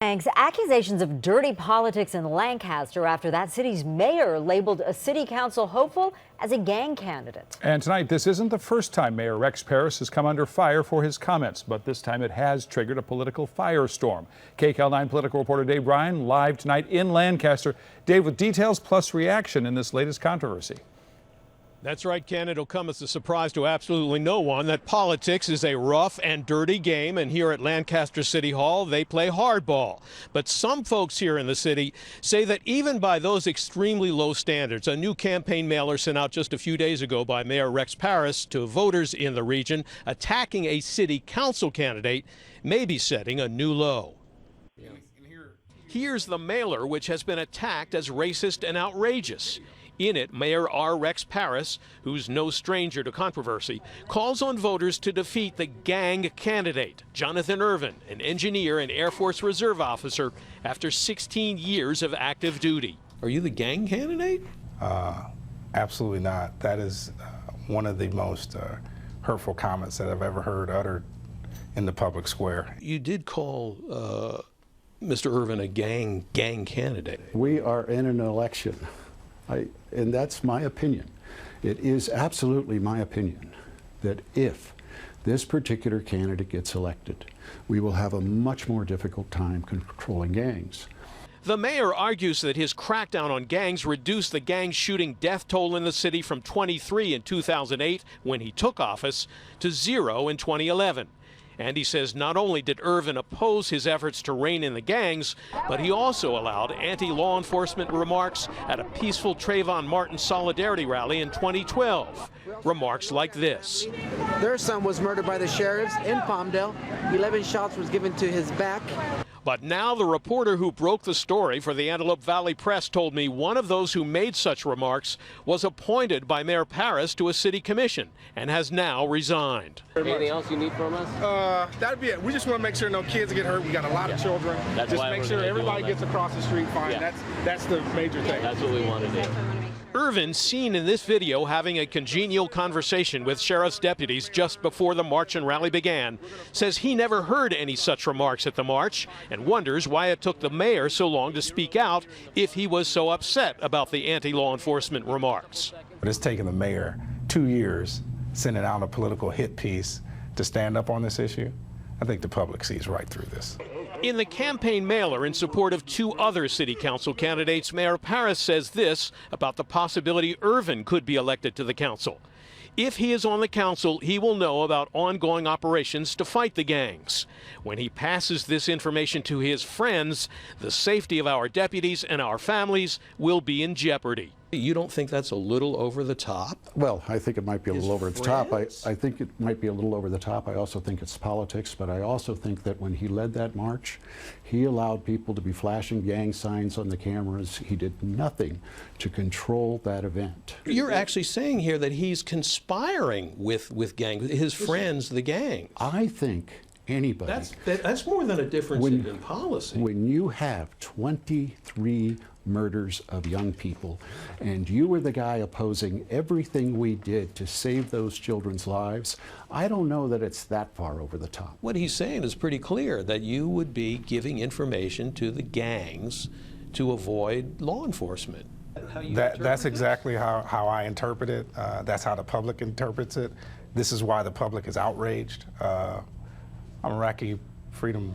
Thanks. Accusations of dirty politics in Lancaster after that city's mayor labeled a city council hopeful as a gang candidate. And tonight, this isn't the first time Mayor Rex Parris has come under fire for his comments, but this time it has triggered a political firestorm. KCAL9 political reporter Dave Bryan live tonight in Lancaster. Dave, with details plus reaction in this latest controversy. That's right, Ken. It'll come as a surprise to absolutely no one that politics is a rough and dirty game, and here at Lancaster City Hall, they play hardball. But some folks here in the city say that even by those extremely low standards, a new campaign mailer sent out just a few days ago by Mayor Rex Parris to voters in the region attacking a city council candidate may be setting a new low. Here's the mailer, which has been attacked as racist and outrageous. In it, Mayor Rex Parris, who's no stranger to controversy, calls on voters to defeat the gang candidate, Jonathan Irvin, an engineer and Air Force Reserve officer after 16 years of active duty. Are you the gang candidate? Absolutely not. That is one of the most hurtful comments that I've ever heard uttered in the public square. You did call Mr. Irvin a gang candidate. We are in an election. And that's my opinion. It is absolutely my opinion that if this particular candidate gets elected, we will have a much more difficult time controlling gangs. The mayor argues that his crackdown on gangs reduced the gang shooting death toll in the city from 23 in 2008, when he took office, to 0 in 2011. And he says not only did Irvin oppose his efforts to rein in the gangs, but he also allowed anti-law enforcement remarks at a peaceful Trayvon Martin solidarity rally in 2012. Remarks like this. Their son was murdered by the sheriffs in Palmdale. 11 shots was given to his back. But now the reporter who broke the story for the Antelope Valley Press told me one of those who made such remarks was appointed by Mayor Parris to a city commission and has now resigned. Anything else you need from us? That'd be it. We just want to make sure no kids get hurt. We got a lot of children. That's just why make we're sure gonna do everybody all gets that. across the street fine. Yeah. That's the major thing. That's what we want to do. Irvin, seen in this video having a congenial conversation with sheriff's deputies just before the march and rally began, says he never heard any such remarks at the march and wonders why it took the mayor so long to speak out if he was so upset about the anti-law enforcement remarks. But it's taken the mayor 2 years sending out a political hit piece to stand up on this issue. I think the public sees right through this. In the campaign mailer in support of two other city council candidates, Mayor Parris says this about the possibility Irvin could be elected to the council. If he is on the council, he will know about ongoing operations to fight the gangs. When he passes this information to his friends, the safety of our deputies and our families will be in jeopardy. You don't think that's a little over the top? Well, I think it might be a little over the top. I think it might be a little over the top. I also think it's politics, but I also think that when he led that march, he allowed people to be flashing gang signs on the cameras. He did nothing to control that event. You're actually saying here that he's conspiring with gangs, his friends, the gang. I think anybody... That's more than a difference in policy. When you have 23 murders of young people, and you were the guy opposing everything we did to save those children's lives, I don't know that it's that far over the top. What he's saying is pretty clear, that you would be giving information to the gangs to avoid law enforcement. That's exactly how I interpret it. That's how the public interprets it. This is why the public is outraged. I'm an Iraqi freedom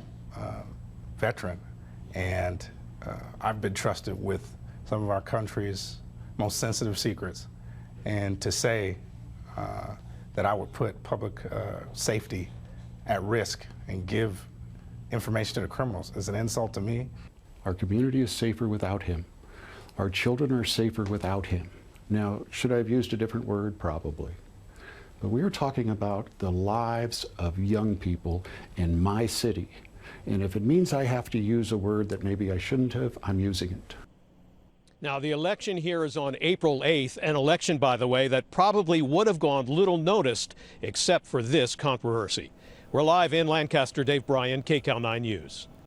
veteran, and I've been trusted with some of our country's most sensitive secrets. And to say that I would put public safety at risk and give information to the criminals is an insult to me. Our community is safer without him. Our children are safer without him. Now, should I have used a different word? Probably. But we are talking about the lives of young people in my city. And if it means I have to use a word that maybe I shouldn't have, I'm using it. Now, the election here is on April 8th, an election, by the way, that probably would have gone little noticed except for this controversy. We're live in Lancaster. Dave Bryan, KCAL9 News.